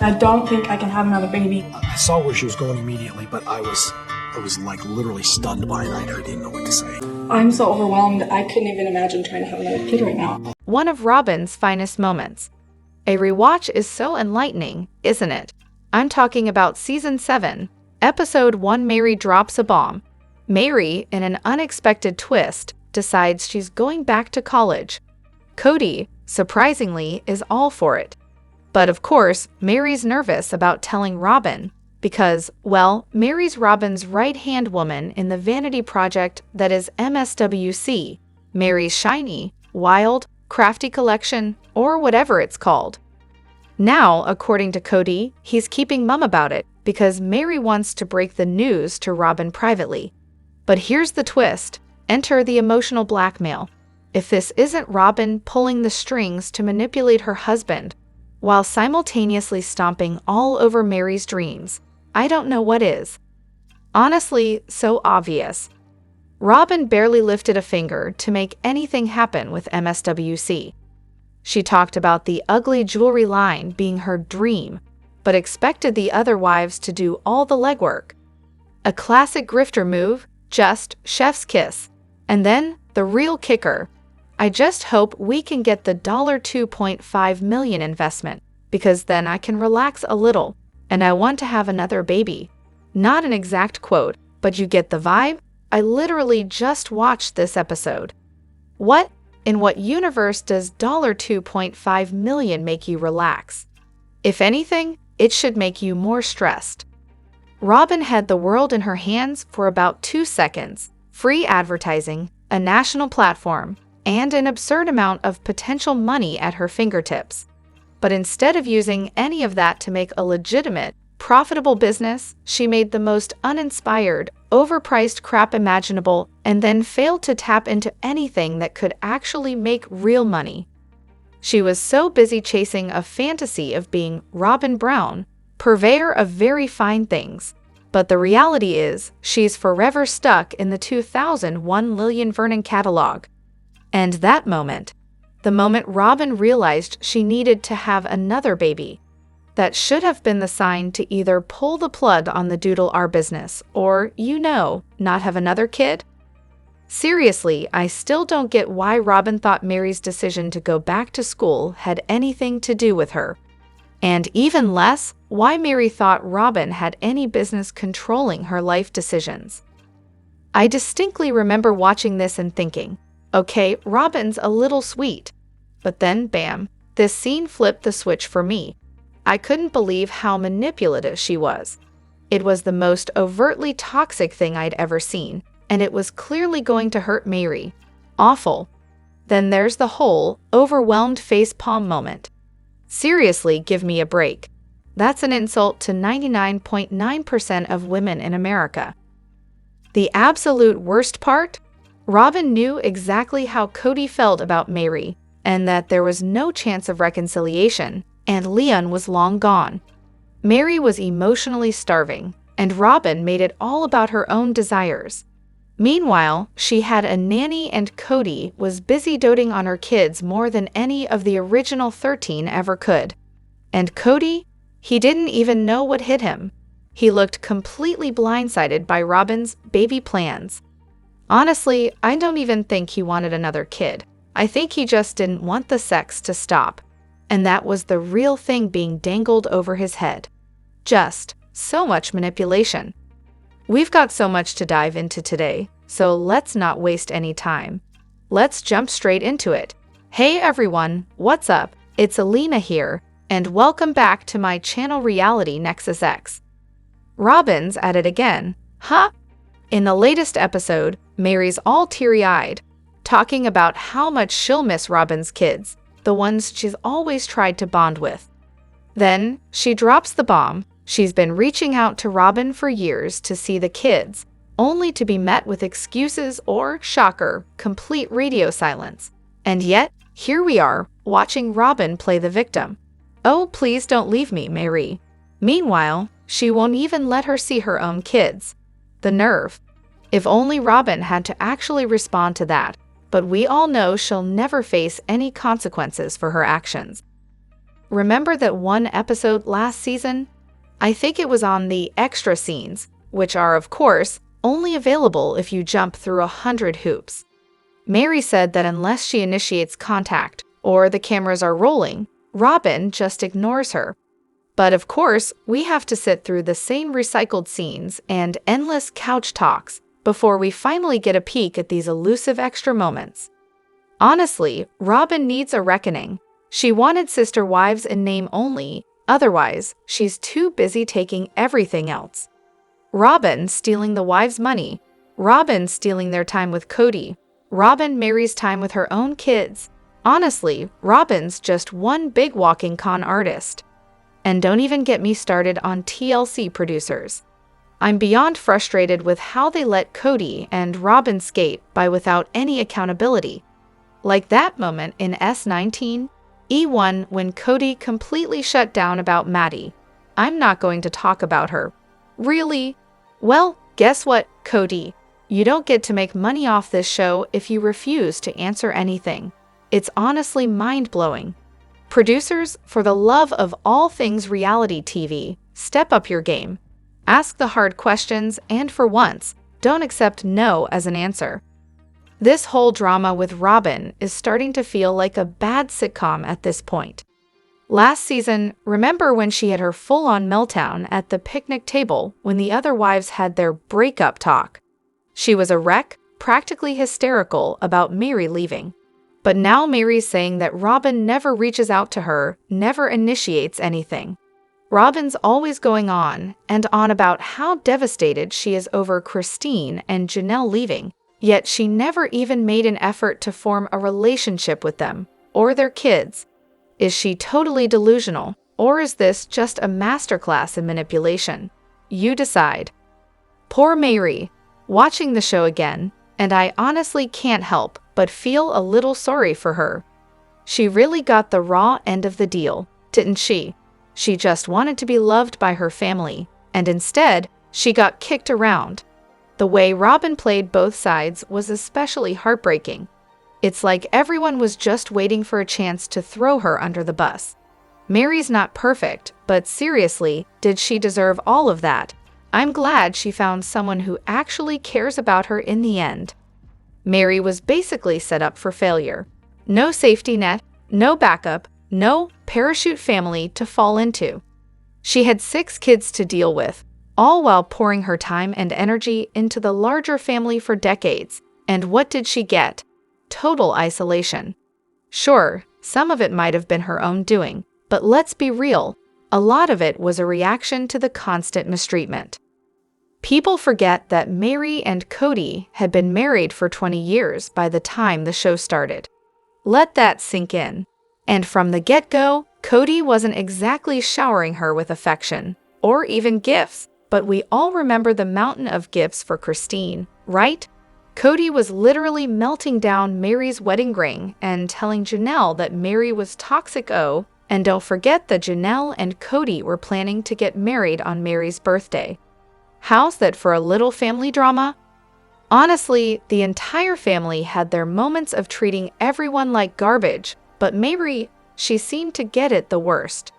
I don't think I can have another baby. I saw where she was going immediately, but I was like literally stunned by it. I didn't know what to say. I'm so overwhelmed, I couldn't even imagine trying to have another kid right now. One of Robyn's finest moments. A rewatch is so enlightening, isn't it? I'm talking about Season 7, Episode 1. Meri drops a bomb. Meri, in an unexpected twist, decides she's going back to college. Kody, surprisingly, is all for it. But of course, Meri's nervous about telling Robyn because, well, Meri's Robyn's right-hand woman in the vanity project that is MSWC, Meri's shiny, wild, crafty collection, or whatever it's called. Now, according to Kody, he's keeping mum about it because Meri wants to break the news to Robyn privately. But here's the twist. Enter the emotional blackmail. If this isn't Robyn pulling the strings to manipulate her husband, while simultaneously stomping all over Meri's dreams, I don't know what is. Honestly, so obvious. Robyn barely lifted a finger to make anything happen with MSWC. She talked about the ugly jewelry line being her dream, but expected the other wives to do all the legwork. A classic grifter move, just chef's kiss. And then, the real kicker. I just hope we can get the $2.5 million investment, because then I can relax a little, and I want to have another baby. Not an exact quote, but you get the vibe? I literally just watched this episode. What? In what universe does $2.5 million make you relax? If anything, it should make you more stressed. Robyn had the world in her hands for about 2 seconds. Free advertising, a national platform, and an absurd amount of potential money at her fingertips. But instead of using any of that to make a legitimate, profitable business, she made the most uninspired, overpriced crap imaginable and then failed to tap into anything that could actually make real money. She was so busy chasing a fantasy of being Robyn Brown, purveyor of very fine things. But the reality is, she's forever stuck in the 2001 Lillian Vernon catalog. And that moment, the moment Robyn realized she needed to have another baby, that should have been the sign to either pull the plug on the Doodle R business or, not have another kid. Seriously, I still don't get why Robyn thought Meri's decision to go back to school had anything to do with her. And even less, why Meri thought Robyn had any business controlling her life decisions. I distinctly remember watching this and thinking, okay, Robyn's a little sweet. But then, bam, this scene flipped the switch for me. I couldn't believe how manipulative she was. It was the most overtly toxic thing I'd ever seen, and it was clearly going to hurt Meri. Awful. Then there's the whole, overwhelmed facepalm moment. Seriously, give me a break. That's an insult to 99.9% of women in America. The absolute worst part? Robyn knew exactly how Kody felt about Meri, and that there was no chance of reconciliation, and Leon was long gone. Meri was emotionally starving, and Robyn made it all about her own desires. Meanwhile, she had a nanny and Kody was busy doting on her kids more than any of the original 13 ever could. And Kody? He didn't even know what hit him. He looked completely blindsided by Robyn's baby plans. Honestly, I don't even think he wanted another kid. I think he just didn't want the sex to stop. And that was the real thing being dangled over his head. Just so much manipulation. We've got so much to dive into today, so let's not waste any time. Let's jump straight into it. Hey everyone, what's up? It's Elena here, and welcome back to my channel reality Nexus X. Robyn's at it again, huh? In the latest episode, Meri's all teary-eyed, talking about how much she'll miss Robyn's kids, the ones she's always tried to bond with. Then, she drops the bomb. She's been reaching out to Robyn for years to see the kids, only to be met with excuses or, shocker, complete radio silence. And yet, here we are, watching Robyn play the victim. Oh, please don't leave me, Meri. Meanwhile, she won't even let her see her own kids. The nerve. If only Robyn had to actually respond to that, but we all know she'll never face any consequences for her actions. remember that one episode last season? I think it was on the extra scenes, which are, of course, only available if you jump through 100 hoops. Meri said that unless she initiates contact or the cameras are rolling, Robyn just ignores her. But of course, we have to sit through the same recycled scenes and endless couch talks before we finally get a peek at these elusive extra moments. Honestly, Robyn needs a reckoning. She wanted sister wives in name only, otherwise, she's too busy taking everything else. Robyn stealing the wives' money, Robyn stealing their time with Kody, Robyn Meri's time with her own kids. Honestly, Robyn's just one big walking con artist. And don't even get me started on TLC producers. I'm beyond frustrated with how they let Kody and Robyn skate by without any accountability. Like that moment in S19, E1 when Kody completely shut down about Maddie. I'm not going to talk about her. Really? Well, guess what, Kody? You don't get to make money off this show if you refuse to answer anything. It's honestly mind-blowing. Producers, for the love of all things reality TV, step up your game. Ask the hard questions and for once, don't accept no as an answer. This whole drama with Robyn is starting to feel like a bad sitcom at this point. Last season, remember when she had her full-on meltdown at the picnic table when the other wives had their breakup talk? She was a wreck, practically hysterical about Meri leaving. But now Meri's saying that Robyn never reaches out to her, never initiates anything. Robyn's always going on and on about how devastated she is over Christine and Janelle leaving, yet she never even made an effort to form a relationship with them or their kids. Is she totally delusional, or is this just a masterclass in manipulation? You decide. Poor Meri, watching the show again, and I honestly can't help but feel a little sorry for her. She really got the raw end of the deal, didn't she? She just wanted to be loved by her family, and instead, she got kicked around. The way Robyn played both sides was especially heartbreaking. It's like everyone was just waiting for a chance to throw her under the bus. Meri's not perfect, but seriously, did she deserve all of that? I'm glad she found someone who actually cares about her in the end. Meri was basically set up for failure. No safety net, no backup, no parachute family to fall into. She had 6 kids to deal with, all while pouring her time and energy into the larger family for decades. And what did she get? Total isolation. Sure, some of it might have been her own doing, but let's be real, a lot of it was a reaction to the constant mistreatment. People forget that Meri and Kody had been married for 20 years by the time the show started. Let that sink in. And from the get-go, Kody wasn't exactly showering her with affection, or even gifts, but we all remember the mountain of gifts for Christine, right? Kody was literally melting down Meri's wedding ring and telling Janelle that Meri was toxic. Oh, and don't forget that Janelle and Kody were planning to get married on Meri's birthday. How's that for a little family drama? Honestly, the entire family had their moments of treating everyone like garbage, but Meri, she seemed to get it the worst.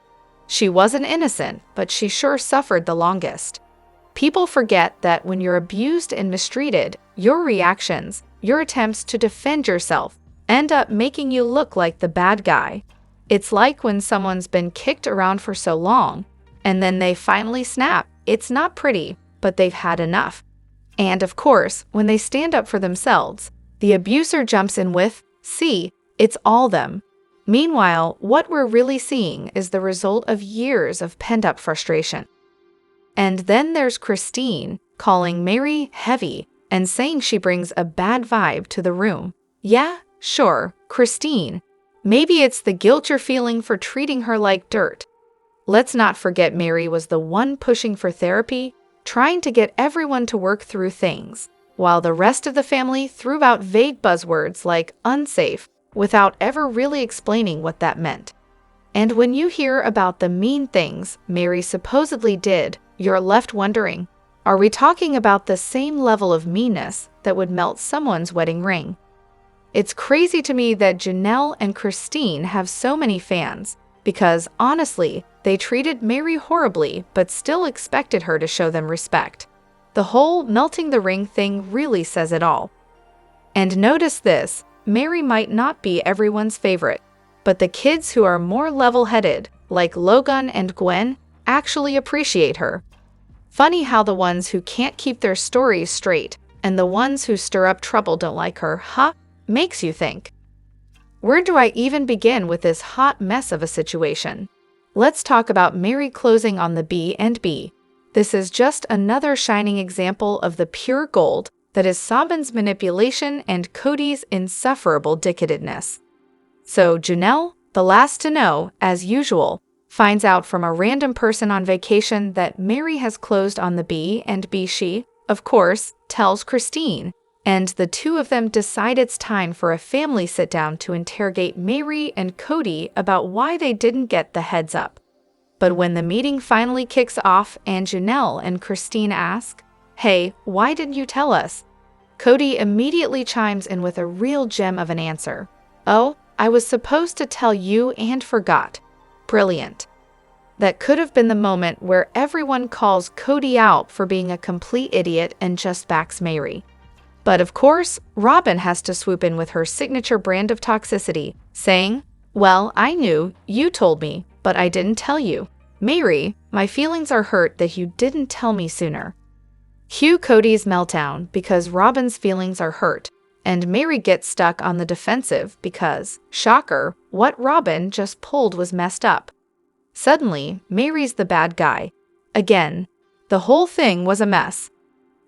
She wasn't innocent, but she sure suffered the longest. People forget that when you're abused and mistreated, your reactions, your attempts to defend yourself, end up making you look like the bad guy. It's like when someone's been kicked around for so long, and then they finally snap. It's not pretty, but they've had enough. And of course, when they stand up for themselves, the abuser jumps in with, "See, it's all them." Meanwhile, what we're really seeing is the result of years of pent-up frustration. And then there's Christine, calling Meri heavy and saying she brings a bad vibe to the room. Yeah, sure, Christine. Maybe it's the guilt you're feeling for treating her like dirt. Let's not forget Meri was the one pushing for therapy, trying to get everyone to work through things, while the rest of the family threw out vague buzzwords like unsafe, without ever really explaining what that meant. And when you hear about the mean things Meri supposedly did, you're left wondering, are we talking about the same level of meanness that would melt someone's wedding ring? It's crazy to me that Janelle and Christine have so many fans, because, honestly, they treated Meri horribly but still expected her to show them respect. The whole melting the ring thing really says it all. And notice this, Meri might not be everyone's favorite, but the kids who are more level-headed, like Logan and Gwen, actually appreciate her. Funny how the ones who can't keep their stories straight and the ones who stir up trouble don't like her, huh? Makes you think. Where do I even begin with this hot mess of a situation? Let's talk about Meri closing on the B&B. This is just another shining example of the pure gold that is Sabin's manipulation and Kody's insufferable decadentness. So Janelle, the last to know, as usual, finds out from a random person on vacation that Meri has closed on the B&B. She, of course, tells Christine, and the two of them decide it's time for a family sit-down to interrogate Meri and Kody about why they didn't get the heads up. But when the meeting finally kicks off and Janelle and Christine ask, "Hey, why didn't you tell us?" Kody immediately chimes in with a real gem of an answer. "Oh, I was supposed to tell you and forgot." Brilliant. That could have been the moment where everyone calls Kody out for being a complete idiot and just backs Meri. But of course, Robyn has to swoop in with her signature brand of toxicity, saying, "Well, I knew, you told me, but I didn't tell you. Meri, my feelings are hurt that you didn't tell me sooner." Cue Kody's meltdown because Robyn's feelings are hurt, and Meri gets stuck on the defensive because, shocker, what Robyn just pulled was messed up. Suddenly, Meri's the bad guy. Again, the whole thing was a mess.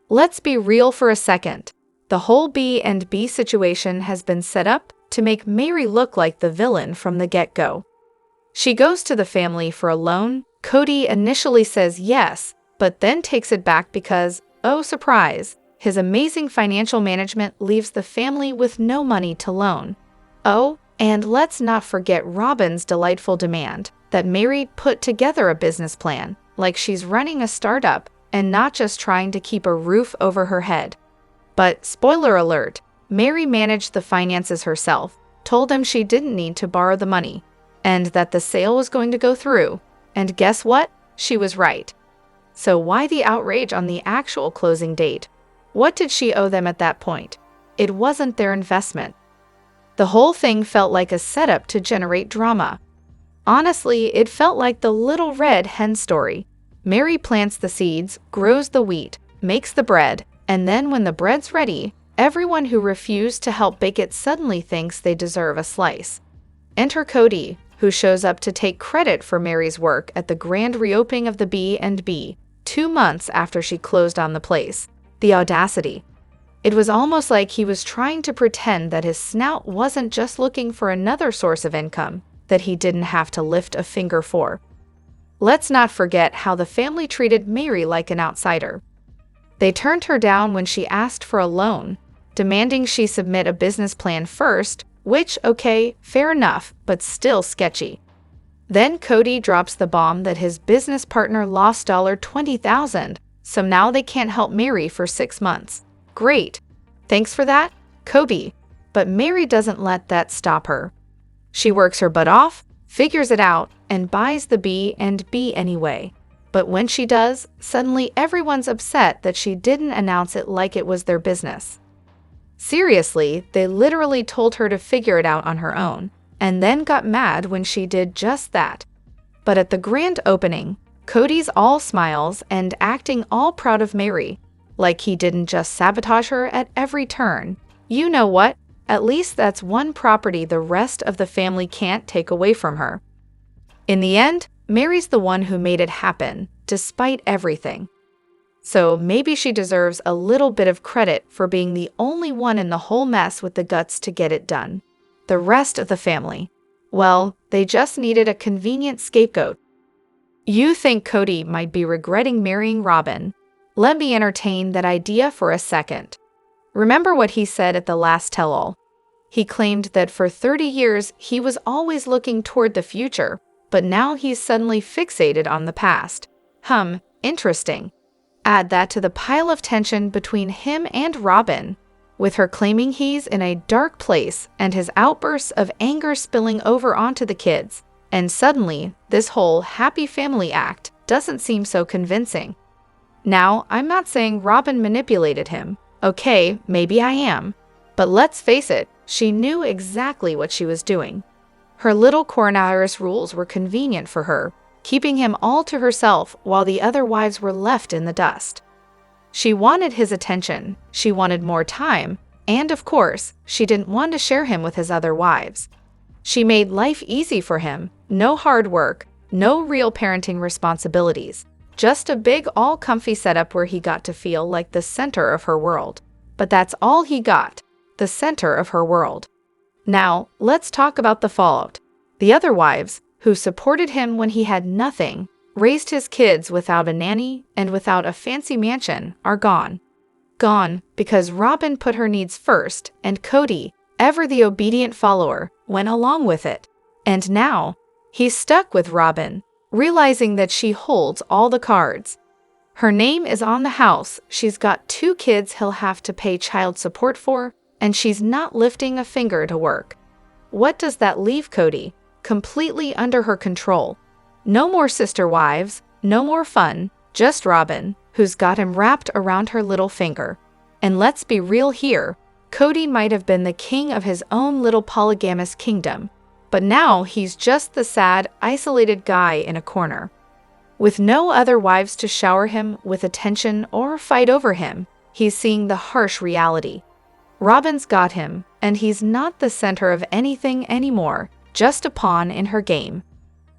Let's be real for a second. The whole B&B situation has been set up to make Meri look like the villain from the get-go. She goes to the family for a loan. Kody initially says yes, but then takes it back because, oh surprise, his amazing financial management leaves the family with no money to loan. Oh, and let's not forget Robyn's delightful demand that Meri put together a business plan, like she's running a startup and not just trying to keep a roof over her head. But, spoiler alert, Meri managed the finances herself, told him she didn't need to borrow the money, and that the sale was going to go through. And guess what? She was right. So why the outrage on the actual closing date? What did she owe them at that point? It wasn't their investment. The whole thing felt like a setup to generate drama. Honestly, it felt like the little red hen story. Meri plants the seeds, grows the wheat, makes the bread, and then when the bread's ready, everyone who refused to help bake it suddenly thinks they deserve a slice. Enter Kody, who shows up to take credit for Meri's work at the grand reopening of the B&B, 2 months after she closed on the place. The audacity. It was almost like he was trying to pretend that his snout wasn't just looking for another source of income that he didn't have to lift a finger for. Let's not forget how the family treated Meri like an outsider. They turned her down when she asked for a loan, demanding she submit a business plan first, which, okay, fair enough, but still sketchy. Then Kody drops the bomb that his business partner lost $20,000, so now they can't help Meri for 6 months. Great. Thanks for that, Kody. But Meri doesn't let that stop her. She works her butt off, figures it out, and buys the B&B anyway. But when she does, suddenly everyone's upset that she didn't announce it like it was their business. Seriously, they literally told her to figure it out on her own, and then got mad when she did just that. But at the grand opening, Kody's all smiles and acting all proud of Meri, like he didn't just sabotage her at every turn. You know what? At least that's one property the rest of the family can't take away from her. In the end, Meri's the one who made it happen, despite everything. So maybe she deserves a little bit of credit for being the only one in the whole mess with the guts to get it done. The rest of the family, well, they just needed a convenient scapegoat. You think Kody might be regretting marrying Robyn? Let me entertain that idea for a second. Remember what he said at the last tell-all. He claimed that for 30 years he was always looking toward the future, but now he's suddenly fixated on the past. Interesting. Add that to the pile of tension between him and Robyn, with her claiming he's in a dark place and his outbursts of anger spilling over onto the kids. And suddenly, this whole happy family act doesn't seem so convincing. Now, I'm not saying Robyn manipulated him. Okay, maybe I am. But let's face it, she knew exactly what she was doing. Her little coronavirus rules were convenient for her, keeping him all to herself while the other wives were left in the dust. She wanted his attention, she wanted more time, and of course, she didn't want to share him with his other wives. She made life easy for him, no hard work, no real parenting responsibilities, just a big all-comfy setup where he got to feel like the center of her world. But that's all he got, the center of her world. Now, let's talk about the fallout. The other wives, who supported him when he had nothing, raised his kids without a nanny and without a fancy mansion, are gone. Gone because Robyn put her needs first and Kody, ever the obedient follower, went along with it. And now, he's stuck with Robyn, realizing that she holds all the cards. Her name is on the house, she's got 2 kids he'll have to pay child support for, and she's not lifting a finger to work. What does that leave Kody? Completely under her control. No more sister wives, no more fun, just Robyn, who's got him wrapped around her little finger. And let's be real here, Kody might have been the king of his own little polygamous kingdom, but now he's just the sad, isolated guy in a corner. With no other wives to shower him with attention or fight over him, he's seeing the harsh reality. Robyn's got him, and he's not the center of anything anymore, just a pawn in her game.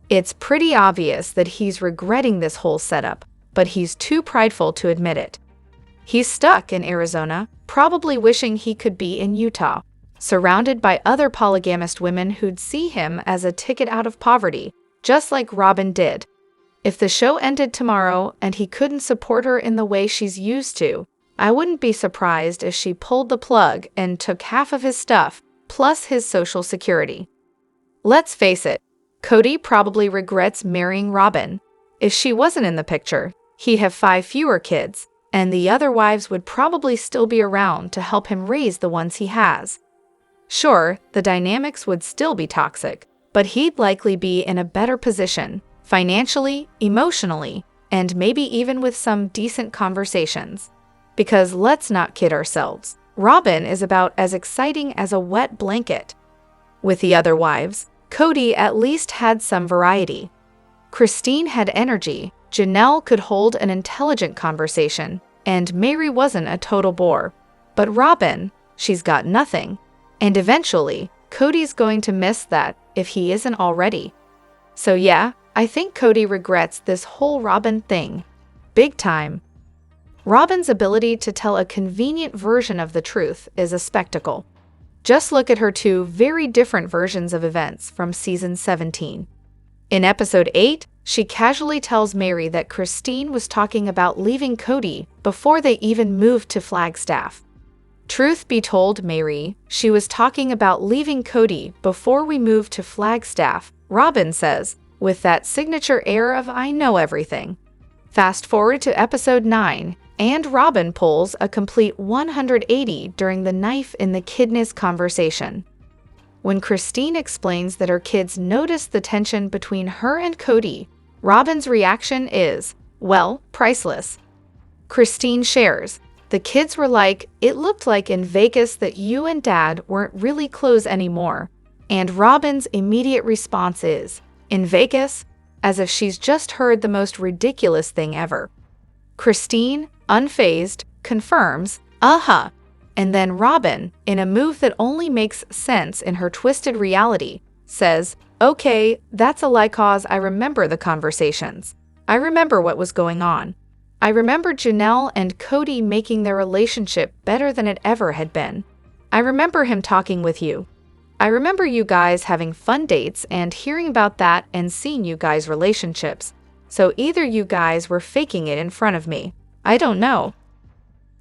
It's pretty obvious that he's regretting this whole setup, but he's too prideful to admit it. He's stuck in Arizona, probably wishing he could be in Utah, surrounded by other polygamist women who'd see him as a ticket out of poverty, just like Robyn did. If the show ended tomorrow and he couldn't support her in the way she's used to, I wouldn't be surprised if she pulled the plug and took half of his stuff, plus his social security. Let's face it, Kody probably regrets marrying Robyn. If she wasn't in the picture, he'd have 5 fewer kids, and the other wives would probably still be around to help him raise the ones he has. Sure, the dynamics would still be toxic, but he'd likely be in a better position, financially, emotionally, and maybe even with some decent conversations. Because let's not kid ourselves, Robyn is about as exciting as a wet blanket. With the other wives, Kody at least had some variety. Christine had energy, Janelle could hold an intelligent conversation, and Meri wasn't a total bore. But Robyn, she's got nothing. And eventually, Kody's going to miss that if he isn't already. So yeah, I think Kody regrets this whole Robyn thing. Big time. Robyn's ability to tell a convenient version of the truth is a spectacle. Just look at her 2 very different versions of events from season 17. In episode 8, she casually tells Meri that Christine was talking about leaving Kody before they even moved to Flagstaff. Truth be told, Meri, she was talking about leaving Kody before we moved to Flagstaff, Robyn says, with that signature air of I know everything. Fast forward to episode 9, and Robyn pulls a complete 180 during the knife in the kidness conversation. When Christine explains that her kids noticed the tension between her and Kody, Robyn's reaction is, well, priceless. Christine shares, the kids were like, it looked like in Vegas that you and Dad weren't really close anymore. And Robyn's immediate response is, in Vegas? As if she's just heard the most ridiculous thing ever. Christine, unfazed, confirms, uh-huh. And then Robyn, in a move that only makes sense in her twisted reality, says, okay, that's a lie cause I remember the conversations. I remember what was going on. I remember Janelle and Kody making their relationship better than it ever had been. I remember him talking with you. I remember you guys having fun dates and hearing about that and seeing you guys' relationships. So either you guys were faking it in front of me. I don't know.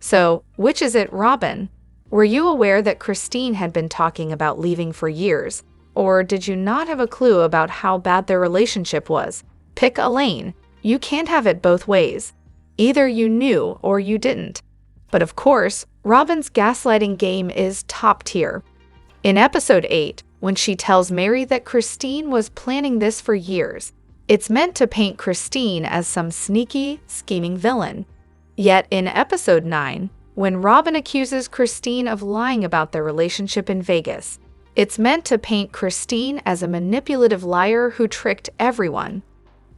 So, which is it, Robyn? Were you aware that Christine had been talking about leaving for years? Or did you not have a clue about how bad their relationship was? Pick a lane. You can't have it both ways. Either you knew or you didn't. But of course, Robyn's gaslighting game is top tier. In episode 8, when she tells Meri that Christine was planning this for years, it's meant to paint Christine as some sneaky, scheming villain. Yet in episode 9, when Robyn accuses Christine of lying about their relationship in Vegas, it's meant to paint Christine as a manipulative liar who tricked everyone.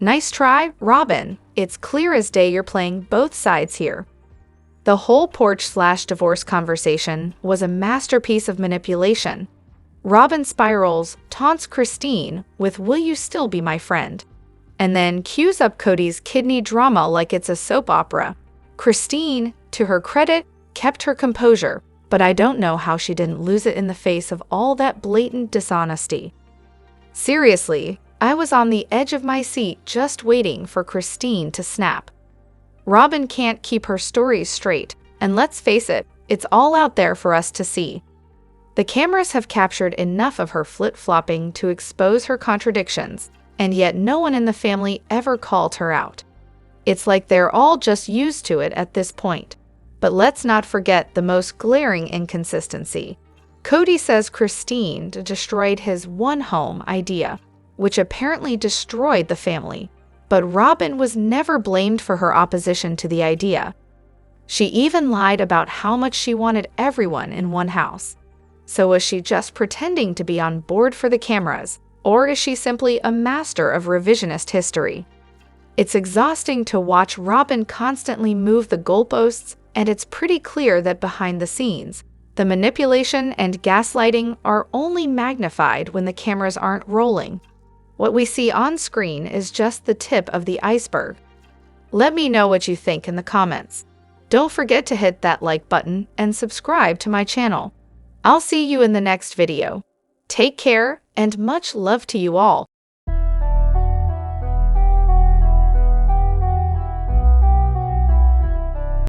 Nice try, Robyn. It's clear as day you're playing both sides here. The whole porch/divorce conversation was a masterpiece of manipulation. Robyn spirals, taunts Christine with, "Will you still be my friend?" and then cues up Kody's kidney drama like it's a soap opera. Christine, to her credit, kept her composure, but I don't know how she didn't lose it in the face of all that blatant dishonesty. Seriously, I was on the edge of my seat just waiting for Christine to snap. Robyn can't keep her stories straight, and let's face it, it's all out there for us to see. The cameras have captured enough of her flip-flopping to expose her contradictions, and yet no one in the family ever called her out. It's like they're all just used to it at this point. But let's not forget the most glaring inconsistency. Kody says Christine destroyed his one home idea, which apparently destroyed the family. But Robyn was never blamed for her opposition to the idea. She even lied about how much she wanted everyone in one house. So was she just pretending to be on board for the cameras, or is she simply a master of revisionist history? It's exhausting to watch Robyn constantly move the goalposts, and it's pretty clear that behind the scenes, the manipulation and gaslighting are only magnified when the cameras aren't rolling. What we see on screen is just the tip of the iceberg. Let me know what you think in the comments. Don't forget to hit that like button and subscribe to my channel. I'll see you in the next video. Take care and much love to you all.